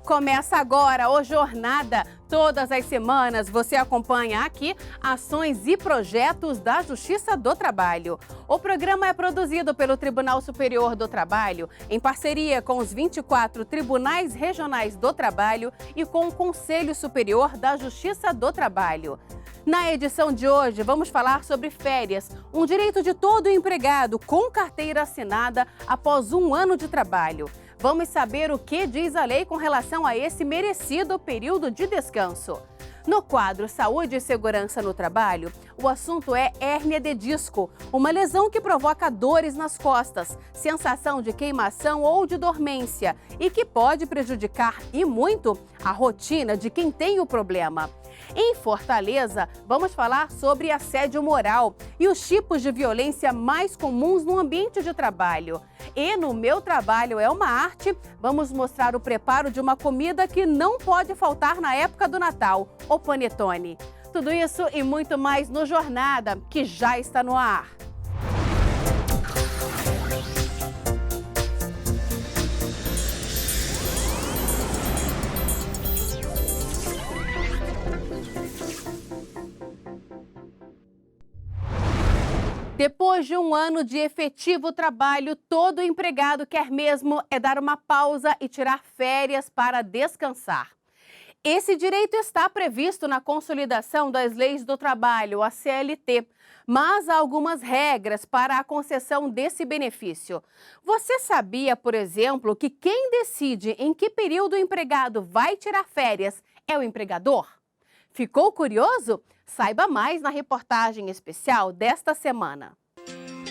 Começa agora o Jornada. Todas as semanas você acompanha aqui ações e projetos da Justiça do Trabalho. O programa é produzido pelo Tribunal Superior do Trabalho, em parceria com os 24 Tribunais Regionais do Trabalho e com o Conselho Superior da Justiça do Trabalho. Na edição de hoje, vamos falar sobre férias, um direito de todo empregado com carteira assinada após um ano de trabalho. Vamos saber o que diz a lei com relação a esse merecido período de descanso. No quadro Saúde e Segurança no Trabalho, o assunto é hérnia de disco, uma lesão que provoca dores nas costas, sensação de queimação ou de dormência e que pode prejudicar e muito a rotina de quem tem o problema. Em Fortaleza, vamos falar sobre assédio moral e os tipos de violência mais comuns no ambiente de trabalho. E no Meu Trabalho é uma Arte, vamos mostrar o preparo de uma comida que não pode faltar na época do Natal, o panetone. Tudo isso e muito mais no Jornada, que já está no ar. Depois de um ano de efetivo trabalho, todo empregado quer mesmo é dar uma pausa e tirar férias para descansar. Esse direito está previsto na Consolidação das Leis do Trabalho, a CLT, mas há algumas regras para a concessão desse benefício. Você sabia, por exemplo, que quem decide em que período o empregado vai tirar férias é o empregador? Ficou curioso? Saiba mais na reportagem especial desta semana.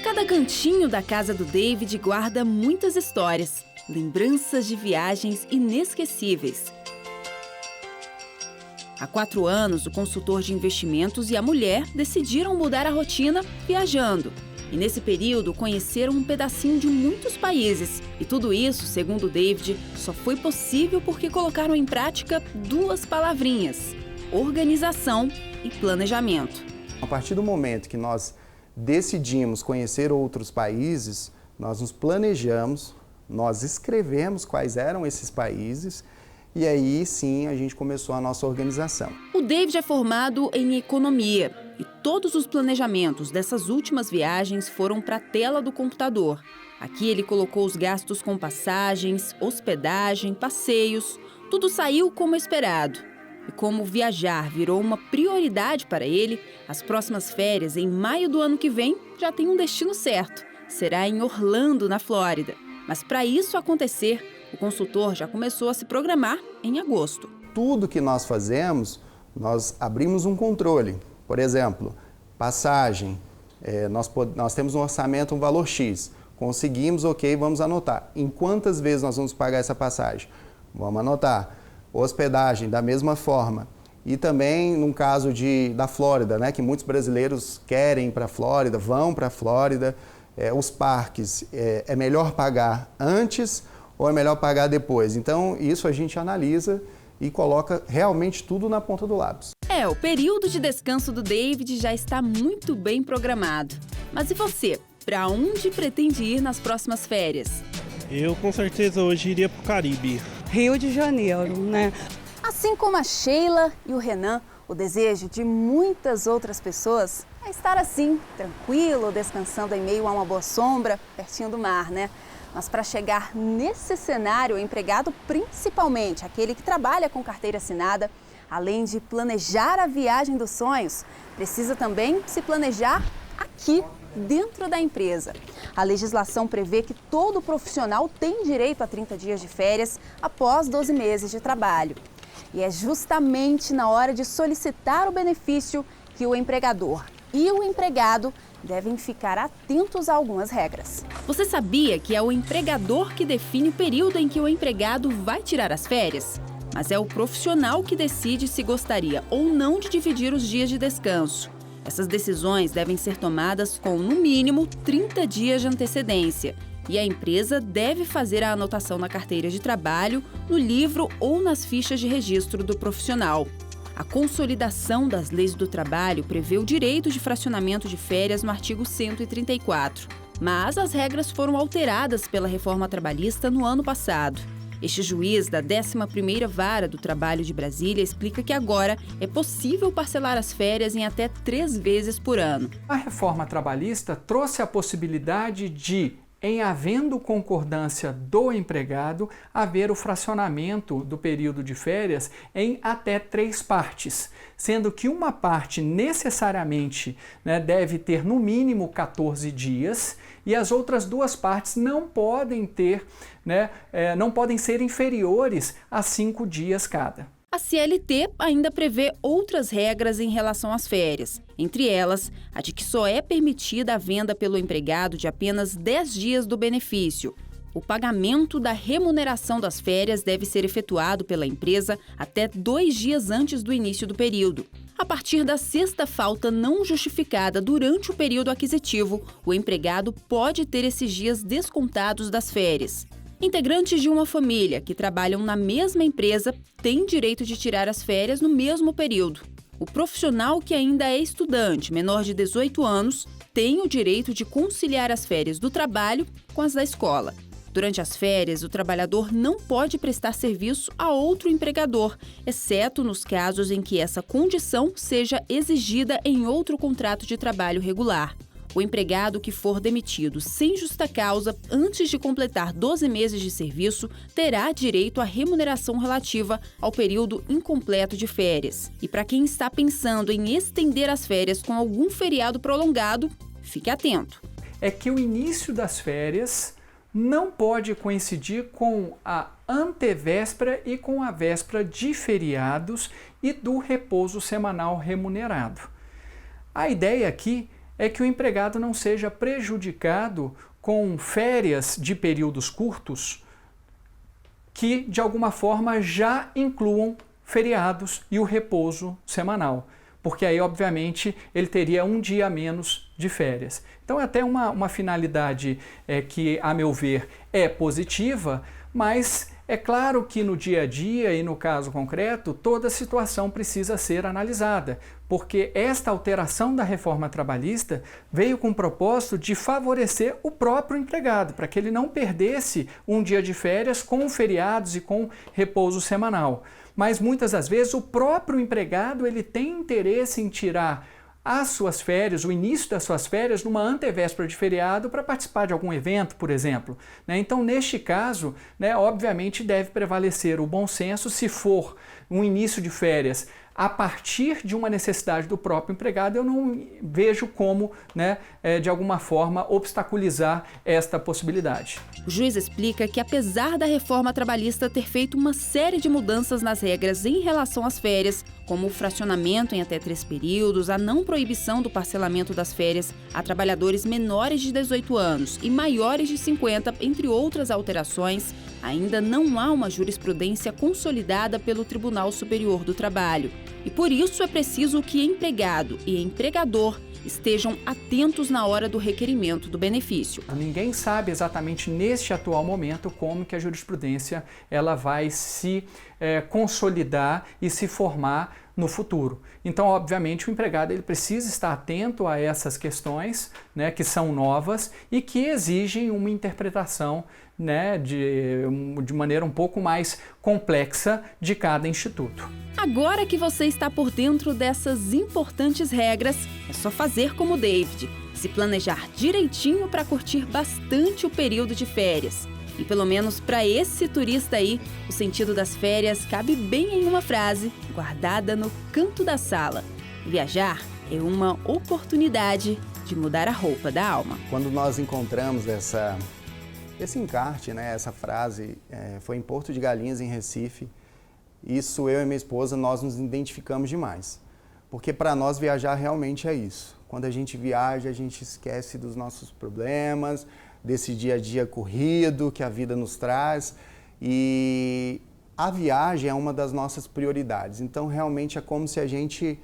Cada cantinho da casa do David guarda muitas histórias, lembranças de viagens inesquecíveis. Há 4 anos, o consultor de investimentos e a mulher decidiram mudar a rotina viajando. E nesse período, conheceram um pedacinho de muitos países. E tudo isso, segundo o David, só foi possível porque colocaram em prática 2 palavrinhas: organização e planejamento. A partir do momento que nós decidimos conhecer outros países, nós nos planejamos, nós escrevemos quais eram esses países e aí sim a gente começou a nossa organização. O David é formado em economia e todos os planejamentos dessas últimas viagens foram para a tela do computador. Aqui ele colocou os gastos com passagens, hospedagem, passeios, tudo saiu como esperado. E como viajar virou uma prioridade para ele, as próximas férias, em maio do ano que vem, já tem um destino certo. Será em Orlando, na Flórida. Mas para isso acontecer, o consultor já começou a se programar em agosto. Tudo que nós fazemos, nós abrimos um controle. Por exemplo, passagem, nós temos um orçamento, um valor X. Conseguimos, ok, vamos anotar. Em quantas vezes nós vamos pagar essa passagem? Vamos anotar. Hospedagem, da mesma forma. E também, no caso da Flórida, né, que muitos brasileiros querem ir para a Flórida, vão para a Flórida, os parques, é melhor pagar antes ou é melhor pagar depois? Então, isso a gente analisa e coloca realmente tudo na ponta do lápis. O período de descanso do David já está muito bem programado. Mas e você? Para onde pretende ir nas próximas férias? Eu, com certeza, hoje iria para o Caribe. Rio de Janeiro, né? Assim como a Sheila e o Renan, o desejo de muitas outras pessoas é estar assim, tranquilo, descansando em meio a uma boa sombra, pertinho do mar, né? Mas para chegar nesse cenário, o empregado, principalmente aquele que trabalha com carteira assinada, além de planejar a viagem dos sonhos, precisa também se planejar aqui, dentro da empresa. A legislação prevê que todo profissional tem direito a 30 dias de férias após 12 meses de trabalho. E é justamente na hora de solicitar o benefício que o empregador e o empregado devem ficar atentos a algumas regras. Você sabia que é o empregador que define o período em que o empregado vai tirar as férias? Mas é o profissional que decide se gostaria ou não de dividir os dias de descanso. Essas decisões devem ser tomadas com, no mínimo, 30 dias de antecedência. E a empresa deve fazer a anotação na carteira de trabalho, no livro ou nas fichas de registro do profissional. A Consolidação das Leis do Trabalho prevê o direito de fracionamento de férias no artigo 134. Mas as regras foram alteradas pela reforma trabalhista no ano passado. Este juiz da 11ª Vara do Trabalho de Brasília explica que agora é possível parcelar as férias em até 3 vezes por ano. A reforma trabalhista trouxe a possibilidade de, em havendo concordância do empregado, haver o fracionamento do período de férias em até 3 partes, sendo que uma parte necessariamente deve ter no mínimo 14 dias e as outras 2 partes não podem não podem ser inferiores a 5 dias cada. A CLT ainda prevê outras regras em relação às férias, entre elas a de que só é permitida a venda pelo empregado de apenas 10 dias do benefício. O pagamento da remuneração das férias deve ser efetuado pela empresa até 2 dias antes do início do período. A partir da 6ª falta não justificada durante o período aquisitivo, o empregado pode ter esses dias descontados das férias. Integrantes de uma família que trabalham na mesma empresa têm direito de tirar as férias no mesmo período. O profissional que ainda é estudante, menor de 18 anos, tem o direito de conciliar as férias do trabalho com as da escola. Durante as férias, o trabalhador não pode prestar serviço a outro empregador, exceto nos casos em que essa condição seja exigida em outro contrato de trabalho regular. O empregado que for demitido sem justa causa antes de completar 12 meses de serviço terá direito à remuneração relativa ao período incompleto de férias. E para quem está pensando em estender as férias com algum feriado prolongado, fique atento. É que o início das férias não pode coincidir com a antevéspera e com a véspera de feriados e do repouso semanal remunerado. A ideia aqui é que o empregado não seja prejudicado com férias de períodos curtos que, de alguma forma, já incluam feriados e o repouso semanal, porque aí, obviamente, ele teria 1 dia a menos de férias. Então, é até uma finalidade que, a meu ver, é positiva, mas é claro que no dia a dia e no caso concreto, toda situação precisa ser analisada, porque esta alteração da reforma trabalhista veio com o propósito de favorecer o próprio empregado, para que ele não perdesse 1 dia de férias com feriados e com repouso semanal. Mas muitas das vezes o próprio empregado ele tem interesse em tirar as suas férias, o início das suas férias, numa antevéspera de feriado para participar de algum evento, por exemplo. Então, neste caso, obviamente deve prevalecer o bom senso se for um início de férias a partir de uma necessidade do próprio empregado, eu não vejo como, de alguma forma, obstaculizar esta possibilidade. O juiz explica que, apesar da reforma trabalhista ter feito uma série de mudanças nas regras em relação às férias, como o fracionamento em até 3 períodos, a não proibição do parcelamento das férias a trabalhadores menores de 18 anos e maiores de 50, entre outras alterações, ainda não há uma jurisprudência consolidada pelo Tribunal Superior do Trabalho. E por isso é preciso que empregado e empregador estejam atentos na hora do requerimento do benefício. Ninguém sabe exatamente neste atual momento como que a jurisprudência ela vai se consolidar e se formar no futuro. Então, obviamente, o empregado ele precisa estar atento a essas questões, que são novas e que exigem uma interpretação de maneira um pouco mais complexa de cada instituto. Agora que você está por dentro dessas importantes regras, é só fazer como o David, se planejar direitinho para curtir bastante o período de férias. E pelo menos para esse turista aí, o sentido das férias cabe bem em uma frase, guardada no canto da sala. Viajar é uma oportunidade de mudar a roupa da alma. Quando nós encontramos esse encarte, essa frase, foi em Porto de Galinhas, em Recife. Isso, eu e minha esposa, nós nos identificamos demais. Porque para nós viajar realmente é isso. Quando a gente viaja, a gente esquece dos nossos problemas, desse dia a dia corrido que a vida nos traz. E a viagem é uma das nossas prioridades. Então, realmente é como se a gente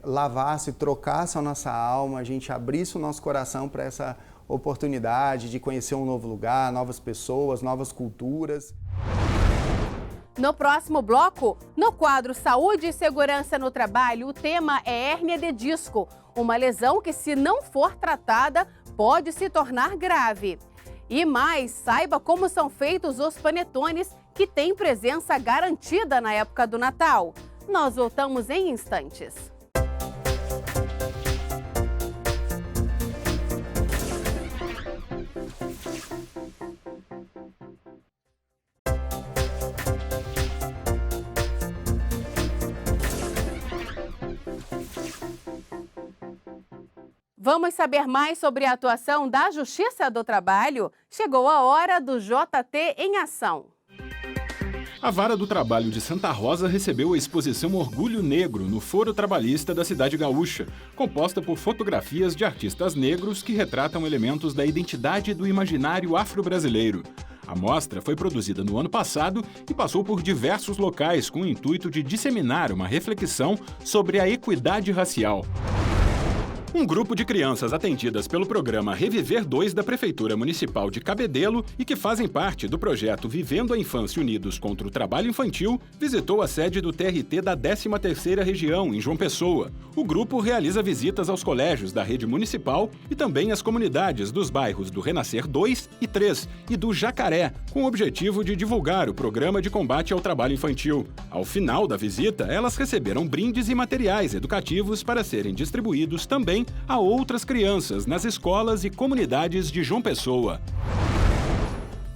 lavasse, trocasse a nossa alma, a gente abrisse o nosso coração para essa oportunidade de conhecer um novo lugar, novas pessoas, novas culturas. No próximo bloco, no quadro Saúde e Segurança no Trabalho, o tema é hérnia de disco, uma lesão que, se não for tratada, pode se tornar grave. E mais, saiba como são feitos os panetones que tem presença garantida na época do Natal. Nós voltamos em instantes. Vamos saber mais sobre a atuação da Justiça do Trabalho? Chegou a hora do JT em Ação. A Vara do Trabalho de Santa Rosa recebeu a exposição Orgulho Negro no Foro Trabalhista da cidade gaúcha, composta por fotografias de artistas negros que retratam elementos da identidade do imaginário afro-brasileiro. A mostra foi produzida no ano passado e passou por diversos locais com o intuito de disseminar uma reflexão sobre a equidade racial. Um grupo de crianças atendidas pelo programa Reviver 2 da Prefeitura Municipal de Cabedelo e que fazem parte do projeto Vivendo a Infância Unidos contra o Trabalho Infantil visitou a sede do TRT da 13ª Região, em João Pessoa. O grupo realiza visitas aos colégios da rede municipal e também às comunidades dos bairros do Renascer 2 e 3 e do Jacaré, com o objetivo de divulgar o programa de combate ao trabalho infantil. Ao final da visita, elas receberam brindes e materiais educativos para serem distribuídos também a outras crianças nas escolas e comunidades de João Pessoa.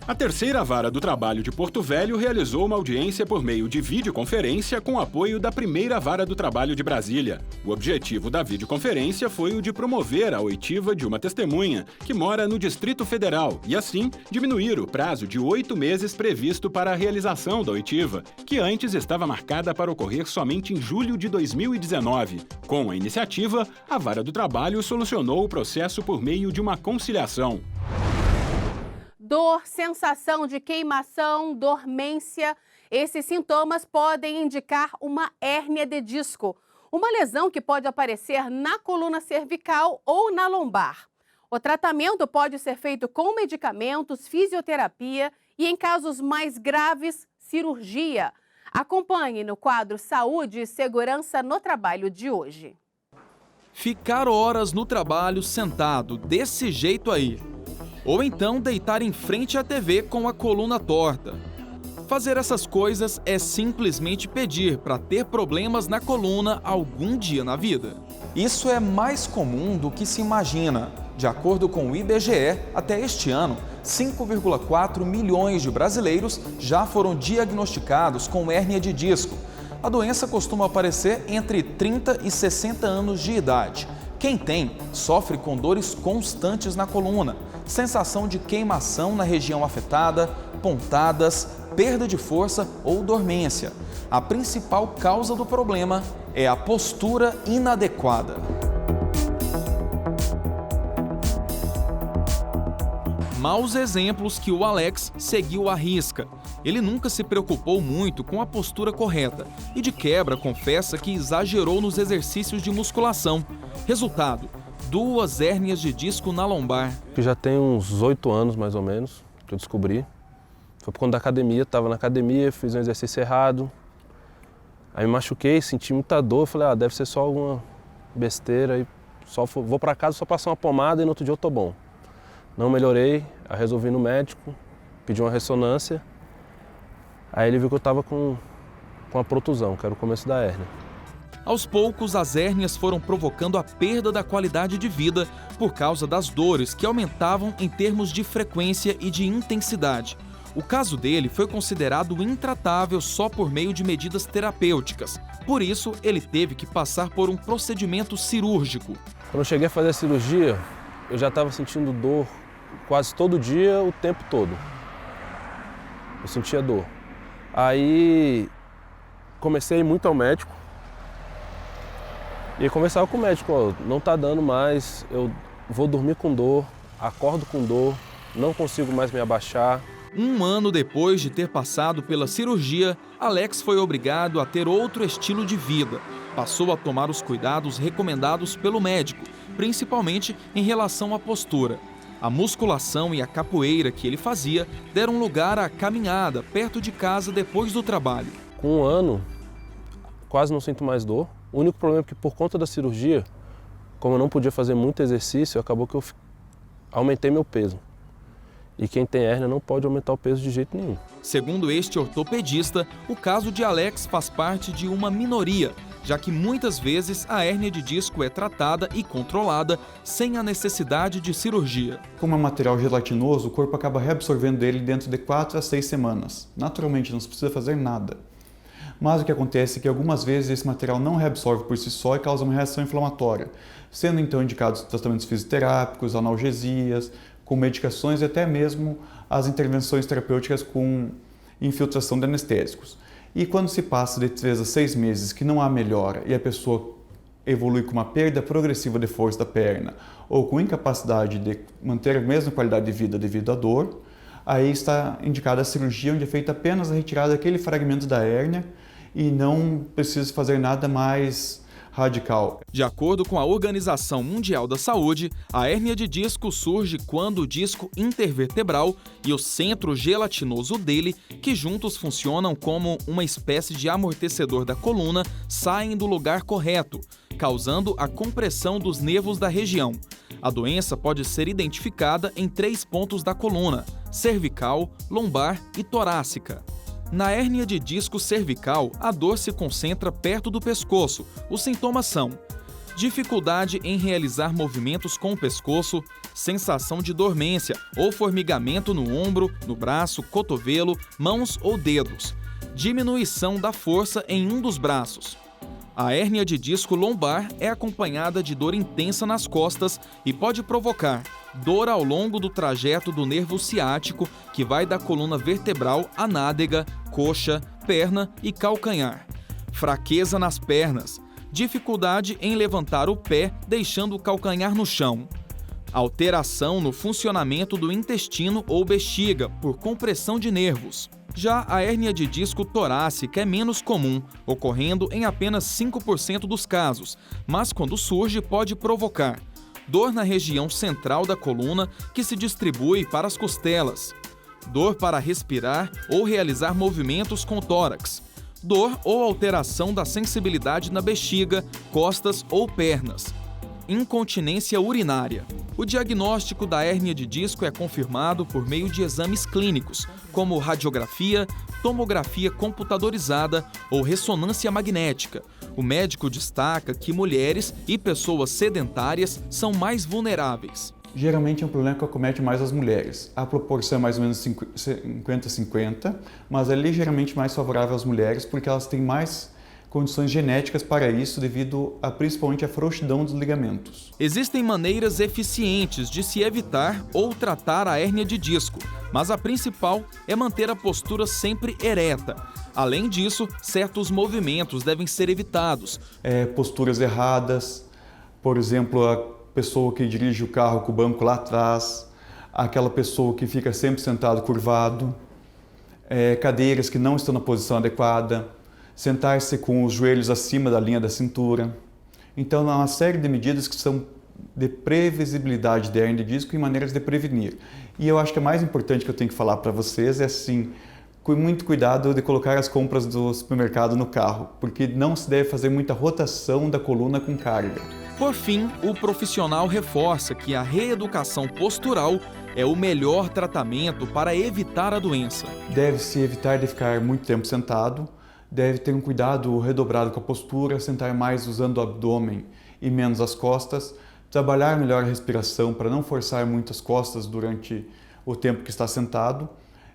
A terceira Vara do Trabalho de Porto Velho realizou uma audiência por meio de videoconferência com apoio da primeira Vara do Trabalho de Brasília. O objetivo da videoconferência foi o de promover a oitiva de uma testemunha que mora no Distrito Federal e, assim, diminuir o prazo de 8 meses previsto para a realização da oitiva, que antes estava marcada para ocorrer somente em julho de 2019. Com a iniciativa, a Vara do Trabalho solucionou o processo por meio de uma conciliação. Dor, sensação de queimação, dormência. Esses sintomas podem indicar uma hérnia de disco, uma lesão que pode aparecer na coluna cervical ou na lombar. O tratamento pode ser feito com medicamentos, fisioterapia e, em casos mais graves, cirurgia. Acompanhe no quadro Saúde e Segurança no Trabalho de hoje. Ficar horas no trabalho sentado desse jeito aí. Ou então deitar em frente à TV com a coluna torta. Fazer essas coisas é simplesmente pedir para ter problemas na coluna algum dia na vida. Isso é mais comum do que se imagina. De acordo com o IBGE, até este ano, 5,4 milhões de brasileiros já foram diagnosticados com hérnia de disco. A doença costuma aparecer entre 30 e 60 anos de idade. Quem tem, sofre com dores constantes na coluna, sensação de queimação na região afetada, pontadas, perda de força ou dormência. A principal causa do problema é a postura inadequada. Maus exemplos que o Alex seguiu à risca. Ele nunca se preocupou muito com a postura correta e, de quebra, confessa que exagerou nos exercícios de musculação. Resultado: 2 hérnias de disco na lombar. Já tem uns 8 anos, mais ou menos, que eu descobri. Foi por conta da academia, estava na academia, fiz um exercício errado. Aí me machuquei, senti muita dor, falei, deve ser só alguma besteira. E vou para casa só passar uma pomada e no outro dia eu tô bom. Não melhorei, aí resolvi ir no médico, pedi uma ressonância. Aí ele viu que eu estava com a protusão, que era o começo da hérnia. Aos poucos, as hérnias foram provocando a perda da qualidade de vida por causa das dores que aumentavam em termos de frequência e de intensidade. O caso dele foi considerado intratável só por meio de medidas terapêuticas. Por isso, ele teve que passar por um procedimento cirúrgico. Quando eu cheguei a fazer a cirurgia, eu já estava sentindo dor quase todo dia, o tempo todo. Eu sentia dor. Aí comecei a ir muito ao médico. E conversava com o médico, não tá dando mais, eu vou dormir com dor, acordo com dor, não consigo mais me abaixar. 1 ano depois de ter passado pela cirurgia, Alex foi obrigado a ter outro estilo de vida. Passou a tomar os cuidados recomendados pelo médico, principalmente em relação à postura. A musculação e a capoeira que ele fazia deram lugar à caminhada perto de casa depois do trabalho. Com 1 ano, quase não sinto mais dor. O único problema é que por conta da cirurgia, como eu não podia fazer muito exercício, acabou que eu aumentei meu peso. E quem tem hérnia não pode aumentar o peso de jeito nenhum. Segundo este ortopedista, o caso de Alex faz parte de uma minoria, já que muitas vezes a hérnia de disco é tratada e controlada sem a necessidade de cirurgia. Como é um material gelatinoso, o corpo acaba reabsorvendo ele dentro de 4 a 6 semanas. Naturalmente, não se precisa fazer nada. Mas o que acontece é que algumas vezes esse material não reabsorve por si só e causa uma reação inflamatória, sendo então indicados tratamentos fisioterápicos, analgesias, com medicações e até mesmo as intervenções terapêuticas com infiltração de anestésicos. E quando se passa de 3 a 6 meses que não há melhora e a pessoa evolui com uma perda progressiva de força da perna ou com incapacidade de manter a mesma qualidade de vida devido à dor, aí está indicada a cirurgia, onde é feita apenas a retirada daquele fragmento da hérnia e não precisa fazer nada mais radical. De acordo com a Organização Mundial da Saúde, a hérnia de disco surge quando o disco intervertebral e o centro gelatinoso dele, que juntos funcionam como uma espécie de amortecedor da coluna, saem do lugar correto, causando a compressão dos nervos da região. A doença pode ser identificada em 3 pontos da coluna: cervical, lombar e torácica. Na hérnia de disco cervical, a dor se concentra perto do pescoço. Os sintomas são dificuldade em realizar movimentos com o pescoço, sensação de dormência ou formigamento no ombro, no braço, cotovelo, mãos ou dedos, diminuição da força em um dos braços. A hérnia de disco lombar é acompanhada de dor intensa nas costas e pode provocar dor ao longo do trajeto do nervo ciático, que vai da coluna vertebral à nádega, coxa, perna e calcanhar. Fraqueza nas pernas, dificuldade em levantar o pé deixando o calcanhar no chão. Alteração no funcionamento do intestino ou bexiga por compressão de nervos. Já a hérnia de disco torácica é menos comum, ocorrendo em apenas 5% dos casos, mas quando surge pode provocar dor na região central da coluna, que se distribui para as costelas, dor para respirar ou realizar movimentos com o tórax, dor ou alteração da sensibilidade na bexiga, costas ou pernas, incontinência urinária. O diagnóstico da hérnia de disco é confirmado por meio de exames clínicos, como radiografia, tomografia computadorizada ou ressonância magnética. O médico destaca que mulheres e pessoas sedentárias são mais vulneráveis. Geralmente é um problema que acomete mais as mulheres. A proporção é mais ou menos 50-50, mas é ligeiramente mais favorável às mulheres porque elas têm mais condições genéticas para isso devido a principalmente a frouxidão dos ligamentos. Existem maneiras eficientes de se evitar ou tratar a hérnia de disco, mas a principal é manter a postura sempre ereta. Além disso, certos movimentos devem ser evitados. Posturas erradas, por exemplo, a pessoa que dirige o carro com o banco lá atrás, aquela pessoa que fica sempre sentado curvado, cadeiras que não estão na posição adequada, sentar-se com os joelhos acima da linha da cintura. Então, há uma série de medidas que são de previsibilidade de hérnia de disco e maneiras de prevenir. E eu acho que a mais importante que eu tenho que falar para vocês é assim, com muito cuidado de colocar as compras do supermercado no carro, porque não se deve fazer muita rotação da coluna com carga. Por fim, o profissional reforça que a reeducação postural é o melhor tratamento para evitar a doença. Deve-se evitar de ficar muito tempo sentado, deve ter um cuidado redobrado com a postura, sentar mais usando o abdômen e menos as costas, trabalhar melhor a respiração para não forçar muito as costas durante o tempo que está sentado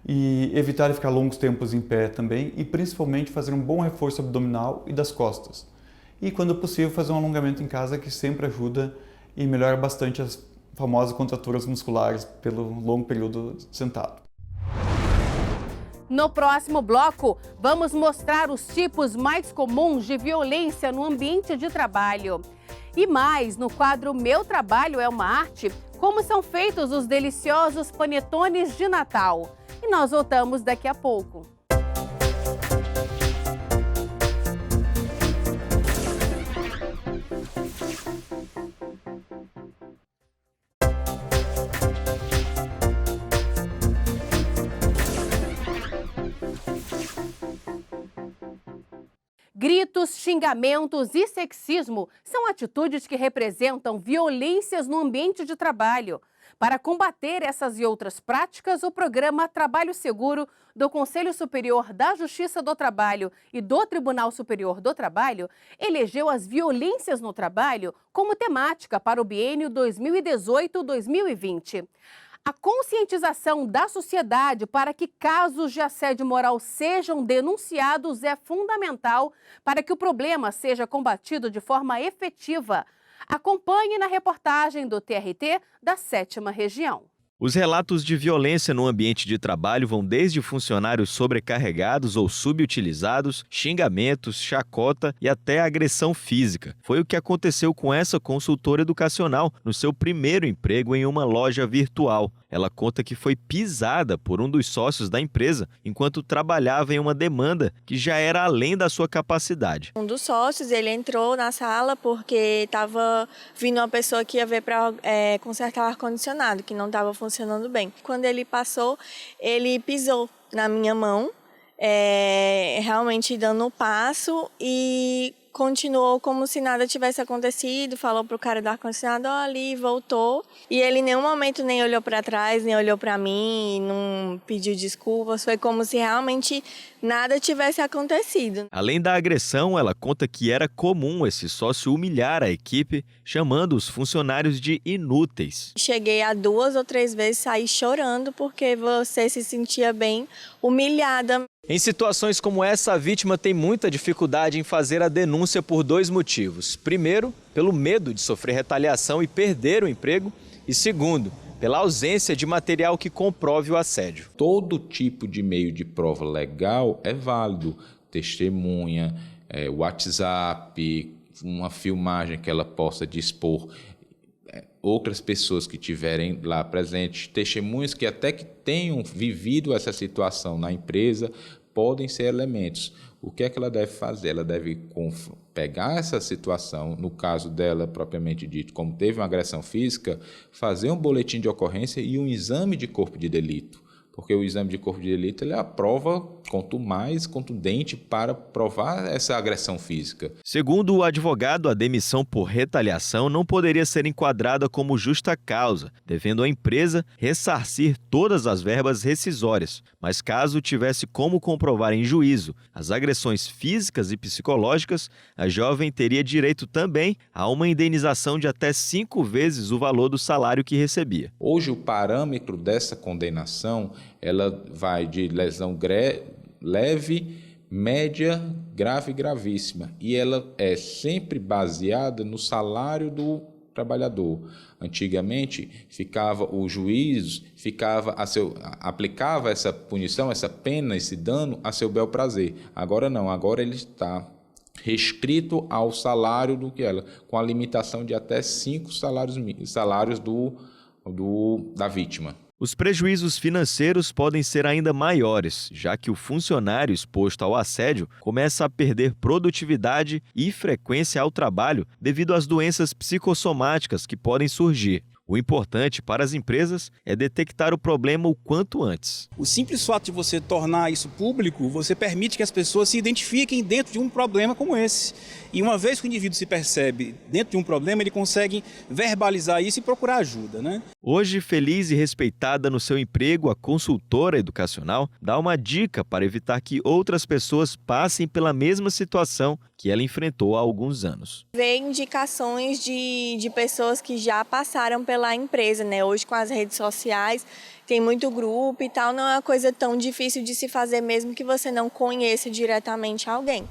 e evitar de ficar longos tempos em pé também e principalmente fazer um bom reforço abdominal e das costas. E quando possível fazer um alongamento em casa que sempre ajuda e melhora bastante as famosas contraturas musculares pelo longo período sentado. No próximo bloco, vamos mostrar os tipos mais comuns de violência no ambiente de trabalho. E mais, no quadro Meu Trabalho é uma Arte, como são feitos os deliciosos panetones de Natal. E nós voltamos daqui a pouco. Gritos, xingamentos e sexismo são atitudes que representam violências no ambiente de trabalho. Para combater essas e outras práticas, o programa Trabalho Seguro do Conselho Superior da Justiça do Trabalho e do Tribunal Superior do Trabalho elegeu as violências no trabalho como temática para o biênio 2018-2020. A conscientização da sociedade para que casos de assédio moral sejam denunciados é fundamental para que o problema seja combatido de forma efetiva. Acompanhe na reportagem do TRT da 7ª Região. Os relatos de violência no ambiente de trabalho vão desde funcionários sobrecarregados ou subutilizados, xingamentos, chacota e até agressão física. Foi o que aconteceu com essa consultora educacional no seu primeiro emprego em uma loja virtual. Ela conta que foi pisada por um dos sócios da empresa enquanto trabalhava em uma demanda que já era além da sua capacidade. Um dos sócios, ele entrou na sala porque estava vindo uma pessoa que ia ver para consertar o ar-condicionado, que não estava funcionando bem. Quando ele passou, ele pisou na minha mão, realmente dando um passo, e continuou como se nada tivesse acontecido, falou pro cara do ar-condicionado, ali, voltou. E ele em nenhum momento nem olhou para trás, nem olhou para mim, não pediu desculpas. Foi como se realmente nada tivesse acontecido. Além da agressão, ela conta que era comum esse sócio humilhar a equipe, chamando os funcionários de inúteis. Cheguei a 2 ou 3 vezes sair chorando porque você se sentia bem humilhada. Em situações como essa, a vítima tem muita dificuldade em fazer a denúncia por 2 motivos. Primeiro, pelo medo de sofrer retaliação e perder o emprego. E segundo, pela ausência de material que comprove o assédio. Todo tipo de meio de prova legal é válido. Testemunha, WhatsApp, uma filmagem que ela possa dispor, outras pessoas que estiverem lá presentes, testemunhas que até que tenham vivido essa situação na empresa, podem ser elementos. O que é que ela deve fazer? Ela deve pegar essa situação, no caso dela propriamente dito, como teve uma agressão física, fazer um boletim de ocorrência e um exame de corpo de delito. Porque o exame de corpo de delito ele é a prova quanto mais contundente para provar essa agressão física. Segundo o advogado, a demissão por retaliação não poderia ser enquadrada como justa causa, devendo a empresa ressarcir todas as verbas rescisórias. Mas caso tivesse como comprovar em juízo as agressões físicas e psicológicas, a jovem teria direito também a uma indenização de até 5 vezes o valor do salário que recebia. Hoje o parâmetro dessa condenação ela vai de lesão leve, média, grave e gravíssima. E ela é sempre baseada no salário do trabalhador. Antigamente, o juiz aplicava essa punição, essa pena, esse dano a seu bel prazer. Agora não, agora ele está restrito ao salário do que ela, com a limitação de até 5 salários da vítima. Os prejuízos financeiros podem ser ainda maiores, já que o funcionário exposto ao assédio começa a perder produtividade e frequência ao trabalho devido às doenças psicossomáticas que podem surgir. O importante para as empresas é detectar o problema o quanto antes. O simples fato de você tornar isso público, você permite que as pessoas se identifiquem dentro de um problema como esse. E uma vez que o indivíduo se percebe dentro de um problema, ele consegue verbalizar isso e procurar ajuda, né? Hoje, feliz e respeitada no seu emprego, a consultora educacional dá uma dica para evitar que outras pessoas passem pela mesma situação que ela enfrentou há alguns anos. Ver indicações de pessoas que já passaram pela empresa, né? Hoje com as redes sociais tem muito grupo e tal, não é uma coisa tão difícil de se fazer mesmo que você não conheça diretamente alguém.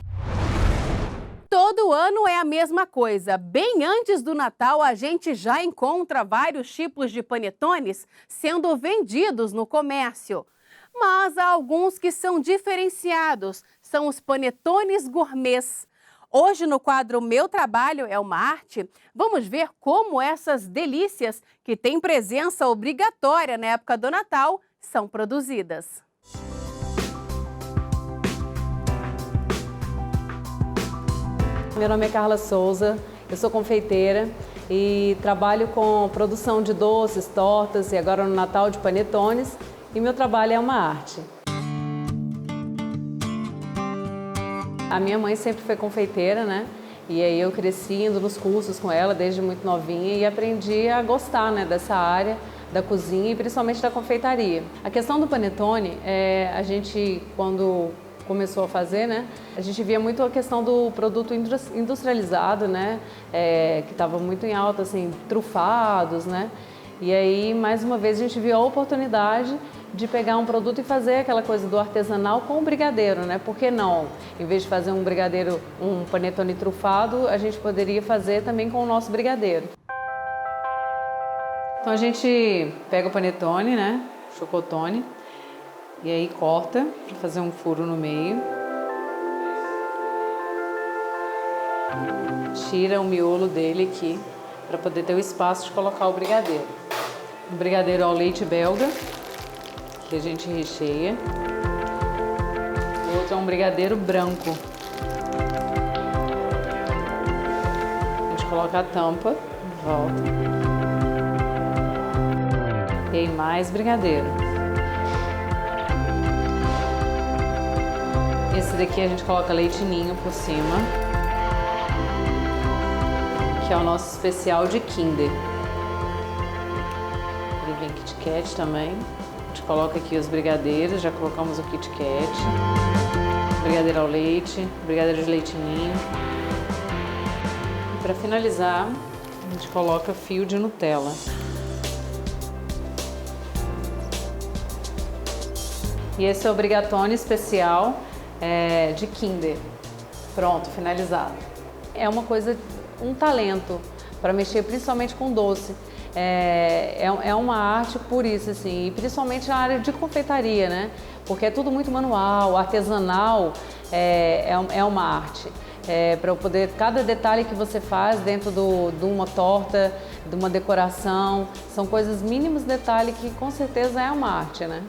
Todo ano é a mesma coisa. Bem antes do Natal, a gente já encontra vários tipos de panetones sendo vendidos no comércio. Mas há alguns que são diferenciados, são os panetones gourmets. Hoje, no quadro Meu Trabalho é uma Arte, vamos ver como essas delícias, que têm presença obrigatória na época do Natal, são produzidas. Meu nome é Carla Souza, eu sou confeiteira e trabalho com produção de doces, tortas e agora no Natal de panetones, e meu trabalho é uma arte. A minha mãe sempre foi confeiteira, né? E aí eu cresci indo nos cursos com ela desde muito novinha e aprendi a gostar, né, dessa área, da cozinha e principalmente da confeitaria. A questão do panetone, a gente, quando começou a fazer, né, a gente via muito a questão do produto industrializado, né, que estava muito em alta, assim, trufados, né, e aí, mais uma vez, a gente viu a oportunidade de pegar um produto e fazer aquela coisa do artesanal com o brigadeiro, né, por que não? Em vez de fazer um brigadeiro, um panetone trufado, a gente poderia fazer também com o nosso brigadeiro. Então a gente pega o panetone, né, chocotone, e aí corta para fazer um furo no meio. Tira o miolo dele aqui para poder ter o espaço de colocar o brigadeiro. O brigadeiro ao leite belga, que a gente recheia. O outro é um brigadeiro branco. A gente coloca a tampa em volta. E aí mais brigadeiro. Esse daqui a gente coloca leite ninho por cima, que é o nosso especial de Kinder. Ele vem Kit Kat também. A gente coloca aqui os brigadeiros, já colocamos o Kit Kat, brigadeiro ao leite, brigadeiro de leite ninho. E para finalizar, a gente coloca fio de Nutella. E esse é o brigatone especial de Kinder. Pronto, finalizado. É uma coisa, um talento para mexer principalmente com doce. É uma arte por isso, assim, e principalmente na área de confeitaria, né? Porque é tudo muito manual, artesanal, é uma arte. Para eu poder, cada detalhe que você faz dentro de uma torta, de uma decoração, são coisas mínimas detalhes que com certeza é uma arte, né?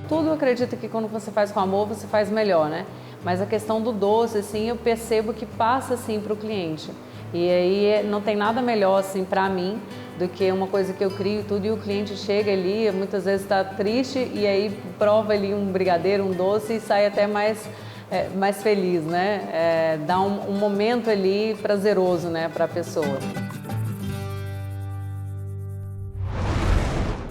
Tudo eu acredito que quando você faz com amor, você faz melhor, né? Mas a questão do doce, assim, eu percebo que passa, assim, para o cliente. E aí não tem nada melhor, assim, para mim, do que uma coisa que eu crio tudo e o cliente chega ali, muitas vezes está triste e aí prova ali um brigadeiro, um doce e sai até mais feliz, né? Dá um momento ali prazeroso, né, para a pessoa.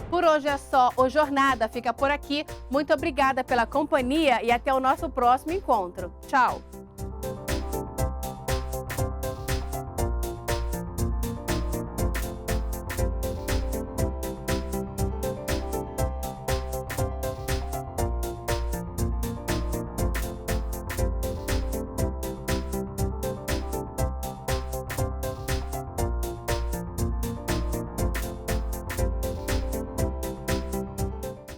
Por hoje é só, o Jornada fica por aqui. Muito obrigada pela companhia e até o nosso próximo encontro. Tchau!